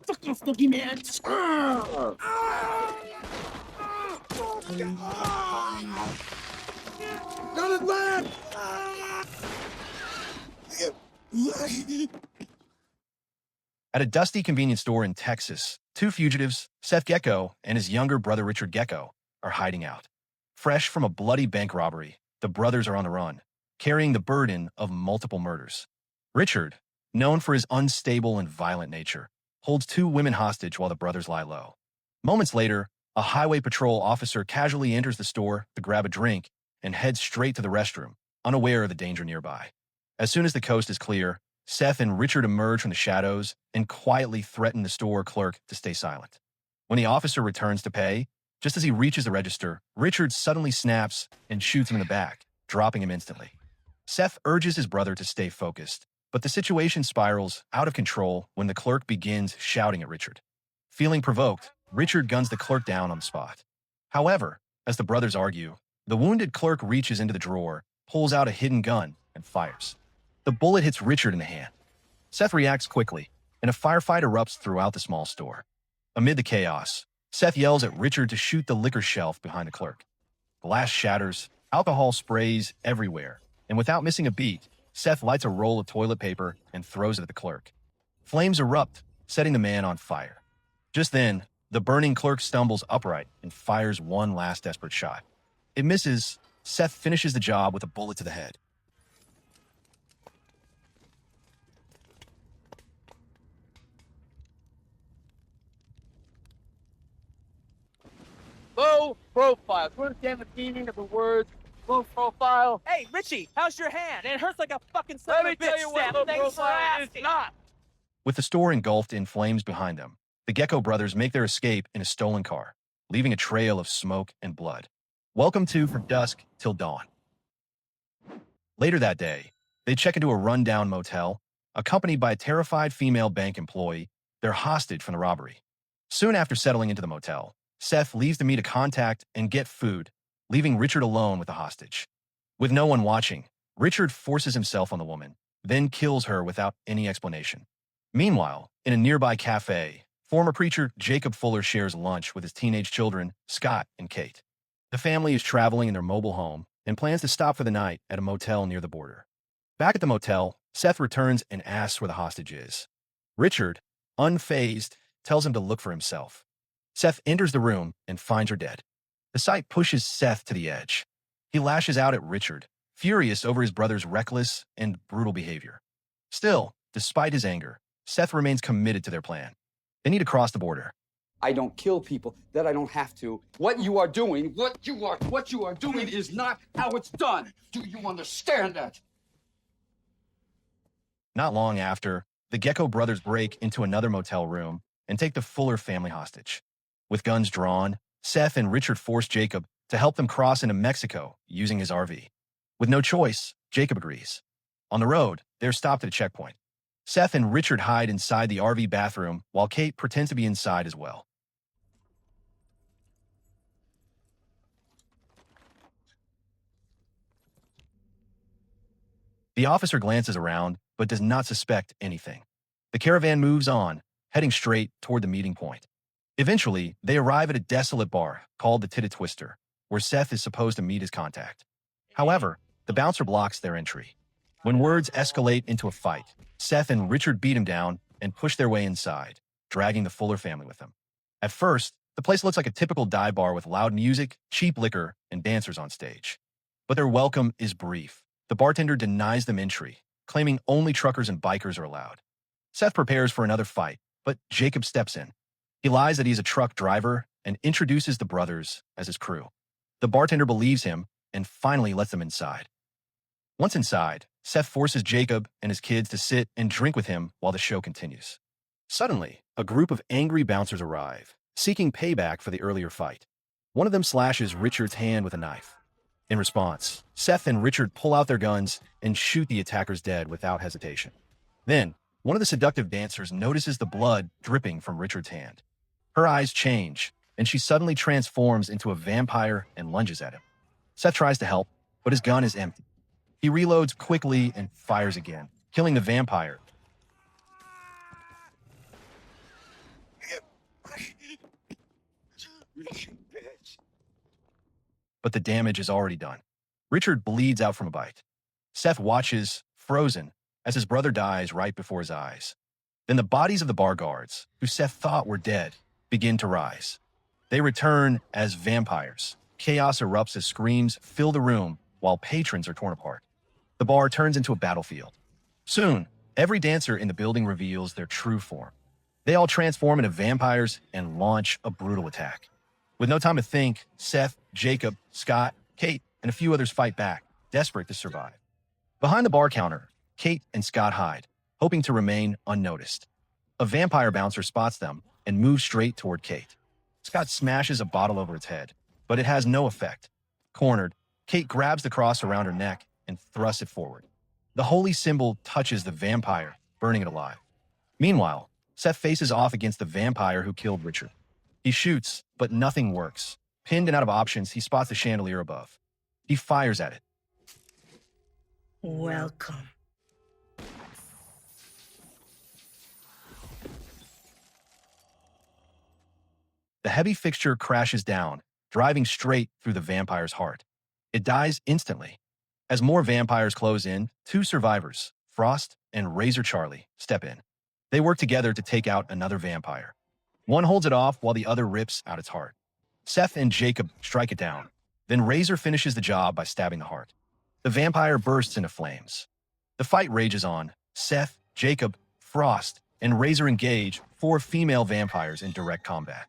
Fuck off, boogeyman! None left! At a dusty convenience store in Texas, two fugitives, Seth Gecko and his younger brother Richard Gecko, are hiding out. Fresh from a bloody bank robbery, the brothers are on the run, carrying the burden of multiple murders. Richard, known for his unstable and violent nature, holds two women hostage while the brothers lie low. Moments later, a highway patrol officer casually enters the store to grab a drink and heads straight to the restroom, unaware of the danger nearby. As soon as the coast is clear, Seth and Richard emerge from the shadows and quietly threaten the store clerk to stay silent. When the officer returns to pay, just as he reaches the register, Richard suddenly snaps and shoots him in the back, dropping him instantly. Seth urges his brother to stay focused, but the situation spirals out of control when the clerk begins shouting at Richard. Feeling provoked, Richard guns the clerk down on the spot. However, as the brothers argue, the wounded clerk reaches into the drawer, pulls out a hidden gun, and fires. The bullet hits Richard in the hand. Seth reacts quickly, and a firefight erupts throughout the small store. Amid the chaos, Seth yells at Richard to shoot the liquor shelf behind the clerk. Glass shatters, alcohol sprays everywhere, and without missing a beat, Seth lights a roll of toilet paper and throws it at the clerk. Flames erupt, setting the man on fire. Just then, the burning clerk stumbles upright and fires one last desperate shot. It misses. Seth finishes the job with a bullet to the head. Low profile. Do you understand the meaning of the words low profile? Hey, Richie, how's your hand? It hurts like a fucking son Let of me a tell bitch, you what Seth. low Thanks for profile is asking. not. With the store engulfed in flames behind them, the Gecko Brothers make their escape in a stolen car, leaving a trail of smoke and blood. Welcome to From Dusk Till Dawn. Later that day, they check into a rundown motel, accompanied by a terrified female bank employee. They're hostage from the robbery. Soon after settling into the motel, Seth leaves to meet a contact and get food, leaving Richard alone with the hostage. With no one watching, Richard forces himself on the woman, then kills her without any explanation. Meanwhile, in a nearby cafe, former preacher Jacob Fuller shares lunch with his teenage children, Scott and Kate. The family is traveling in their mobile home and plans to stop for the night at a motel near the border. Back at the motel, Seth returns and asks where the hostage is. Richard, unfazed, tells him to look for himself. Seth enters the room and finds her dead. The sight pushes Seth to the edge. He lashes out at Richard, furious over his brother's reckless and brutal behavior. Still, despite his anger, Seth remains committed to their plan. They need to cross the border. I don't kill people that I don't have to. What you are doing is not how it's done. Do you understand that? Not long after, the Gecko Brothers break into another motel room and take the Fuller family hostage. With guns drawn, Seth and Richard force Jacob to help them cross into Mexico using his RV. With no choice, Jacob agrees. On the road, they're stopped at a checkpoint. Seth and Richard hide inside the RV bathroom while Kate pretends to be inside as well. The officer glances around, but does not suspect anything. The caravan moves on, heading straight toward the meeting point. Eventually, they arrive at a desolate bar called the Titta Twister, where Seth is supposed to meet his contact. However, the bouncer blocks their entry. When words escalate into a fight, Seth and Richard beat him down and push their way inside, dragging the Fuller family with them. At first, the place looks like a typical dive bar with loud music, cheap liquor, and dancers on stage. But their welcome is brief. The bartender denies them entry, claiming only truckers and bikers are allowed. Seth prepares for another fight, but Jacob steps in. He lies that he's a truck driver and introduces the brothers as his crew. The bartender believes him and finally lets them inside. Once inside, Seth forces Jacob and his kids to sit and drink with him while the show continues. Suddenly, a group of angry bouncers arrive, seeking payback for the earlier fight. One of them slashes Richard's hand with a knife. In response, Seth and Richard pull out their guns and shoot the attackers dead without hesitation. Then, one of the seductive dancers notices the blood dripping from Richard's hand. Her eyes change, and she suddenly transforms into a vampire and lunges at him. Seth tries to help, but his gun is empty. He reloads quickly and fires again, killing the vampire. but the damage is already done. Richard bleeds out from a bite. Seth watches, frozen, as his brother dies right before his eyes. Then the bodies of the bar guards, who Seth thought were dead, begin to rise. They return as vampires. Chaos erupts as screams fill the room while patrons are torn apart. The bar turns into a battlefield. Soon, every dancer in the building reveals their true form. They all transform into vampires and launch a brutal attack. With no time to think, Seth, Jacob, Scott, Kate, and a few others fight back, desperate to survive. Behind the bar counter, Kate and Scott hide, hoping to remain unnoticed. A vampire bouncer spots them and moves straight toward Kate. Scott smashes a bottle over its head, but it has no effect. Cornered, Kate grabs the cross around her neck and thrusts it forward. The holy symbol touches the vampire, burning it alive. Meanwhile, Seth faces off against the vampire who killed Richard. He shoots, but nothing works. Pinned and out of options, he spots the chandelier above. He fires at it. Welcome. The heavy fixture crashes down, driving straight through the vampire's heart. It dies instantly. As more vampires close in, two survivors, Frost and Razor Charlie, step in. They work together to take out another vampire. One holds it off while the other rips out its heart. Seth and Jacob strike it down. Then Razor finishes the job by stabbing the heart. The vampire bursts into flames. The fight rages on. Seth, Jacob, Frost, and Razor engage 4 female vampires in direct combat.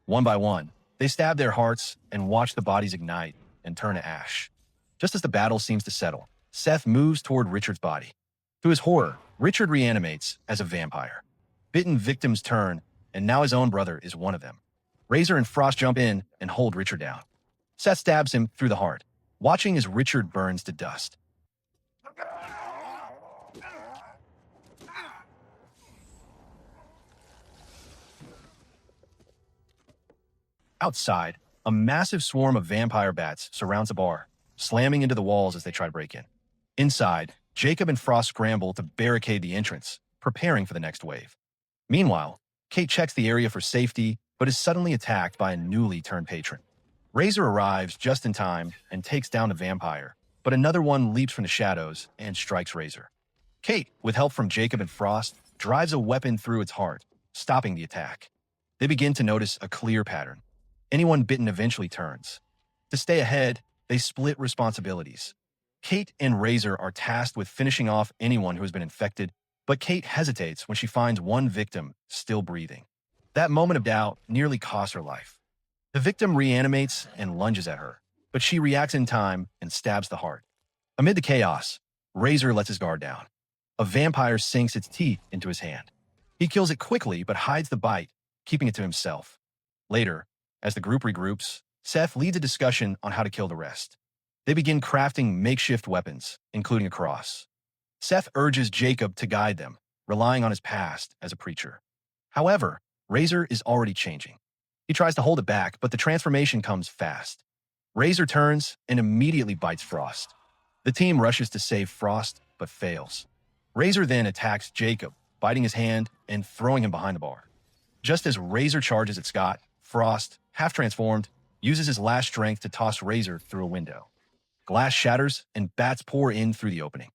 One by one, they stab their hearts and watch the bodies ignite and turn to ash. Just as the battle seems to settle, Seth moves toward Richard's body. To his horror, Richard reanimates as a vampire. Bitten victims turn, and now his own brother is one of them. Razor and Frost jump in and hold Richard down. Seth stabs him through the heart, watching as Richard burns to dust. Outside, a massive swarm of vampire bats surrounds the bar, slamming into the walls as they try to break in. Inside, Jacob and Frost scramble to barricade the entrance, preparing for the next wave. Meanwhile, Kate checks the area for safety, but is suddenly attacked by a newly turned patron. Razor arrives just in time and takes down the vampire, but another one leaps from the shadows and strikes Razor. Kate, with help from Jacob and Frost, drives a weapon through its heart, stopping the attack. They begin to notice a clear pattern. Anyone bitten eventually turns. To stay ahead, they split responsibilities. Kate and Razor are tasked with finishing off anyone who has been infected, but Kate hesitates when she finds one victim still breathing. That moment of doubt nearly costs her life. The victim reanimates and lunges at her, but she reacts in time and stabs the heart. Amid the chaos, Razor lets his guard down. A vampire sinks its teeth into his hand. He kills it quickly but hides the bite, keeping it to himself. Later, as the group regroups, Seth leads a discussion on how to kill the rest. They begin crafting makeshift weapons, including a cross. Seth urges Jacob to guide them, relying on his past as a preacher. However, Razor is already changing. He tries to hold it back, but the transformation comes fast. Razor turns and immediately bites Frost. The team rushes to save Frost, but fails. Razor then attacks Jacob, biting his hand and throwing him behind the bar. Just as Razor charges at Scott, Frost, half transformed, uses his last strength to toss Razor through a window. Glass shatters and bats pour in through the opening.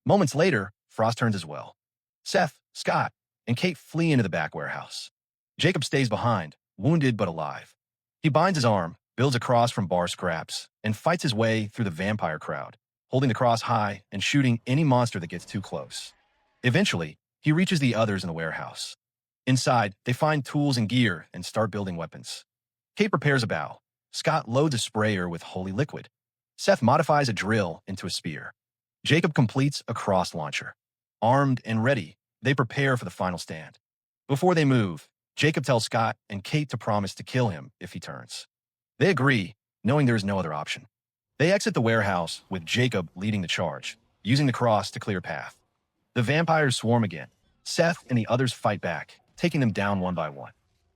Moments later, Frost turns as well. Seth, Scott, and Kate flee into the back warehouse. Jacob stays behind, wounded but alive. He binds his arm, builds a cross from bar scraps, and fights his way through the vampire crowd, holding the cross high and shooting any monster that gets too close. Eventually, he reaches the others in the warehouse. Inside, they find tools and gear and start building weapons. Kate prepares a bow. Scott loads a sprayer with holy liquid. Seth modifies a drill into a spear. Jacob completes a cross launcher. Armed and ready, they prepare for the final stand. Before they move, Jacob tells Scott and Kate to promise to kill him if he turns. They agree, knowing there is no other option. They exit the warehouse with Jacob leading the charge, using the cross to clear a path. The vampires swarm again. Seth and the others fight back, taking them down one by one.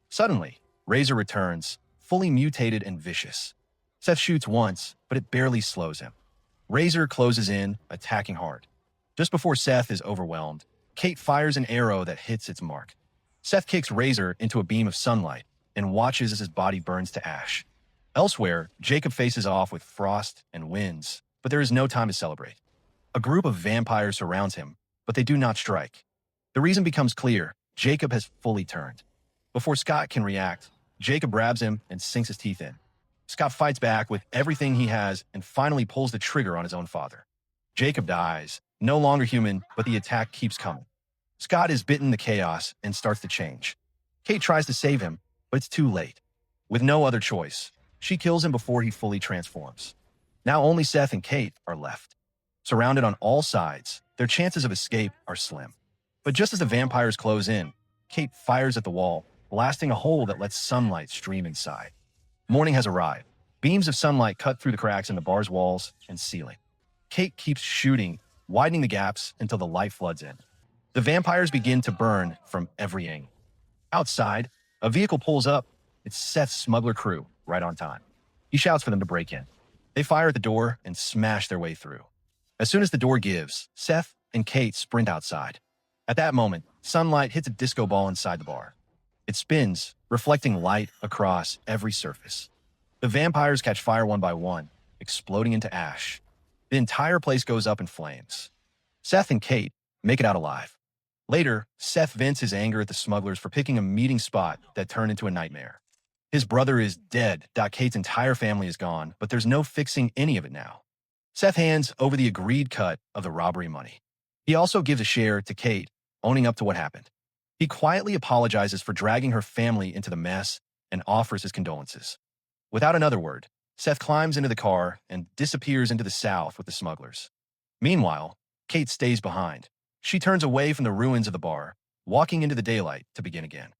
Suddenly, Razor returns, fully mutated and vicious. Seth shoots once, but it barely slows him. Razor closes in, attacking hard. Just before Seth is overwhelmed, Kate fires an arrow that hits its mark. Seth kicks Razor into a beam of sunlight and watches as his body burns to ash. Elsewhere, Jacob faces off with Frost and wins, but there is no time to celebrate. A group of vampires surrounds him, but they do not strike. The reason becomes clear. Jacob has fully turned. Before Scott can react, Jacob grabs him and sinks his teeth in. Scott fights back with everything he has and finally pulls the trigger on his own father. Jacob dies, no longer human, but the attack keeps coming. Scott is bitten in the chaos and starts to change. Kate tries to save him, but it's too late. With no other choice, she kills him before he fully transforms. Now only Seth and Kate are left. Surrounded on all sides, their chances of escape are slim. But just as the vampires close in, Kate fires at the wall, blasting a hole that lets sunlight stream inside. Morning has arrived. Beams of sunlight cut through the cracks in the bar's walls and ceiling. Kate keeps shooting, widening the gaps until the light floods in. The vampires begin to burn from every angle. Outside, a vehicle pulls up. It's Seth's smuggler crew, right on time. He shouts for them to break in. They fire at the door and smash their way through. As soon as the door gives, Seth and Kate sprint outside. At that moment, sunlight hits a disco ball inside the bar. It spins, reflecting light across every surface. The vampires catch fire one by one, exploding into ash. The entire place goes up in flames. Seth and Kate make it out alive. Later, Seth vents his anger at the smugglers for picking a meeting spot that turned into a nightmare. His brother is dead. Kate's entire family is gone, but there's no fixing any of it now. Seth hands over the agreed cut of the robbery money. He also gives a share to Kate, owning up to what happened. He quietly apologizes for dragging her family into the mess and offers his condolences. Without another word, Seth climbs into the car and disappears into the south with the smugglers. Meanwhile, Kate stays behind. She turns away from the ruins of the bar, walking into the daylight to begin again.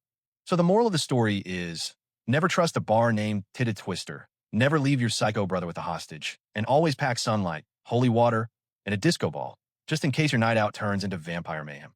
So the moral of the story is, never trust a bar named Titta Twister, never leave your psycho brother with a hostage, and always pack sunlight, holy water, and a disco ball, just in case your night out turns into vampire mayhem.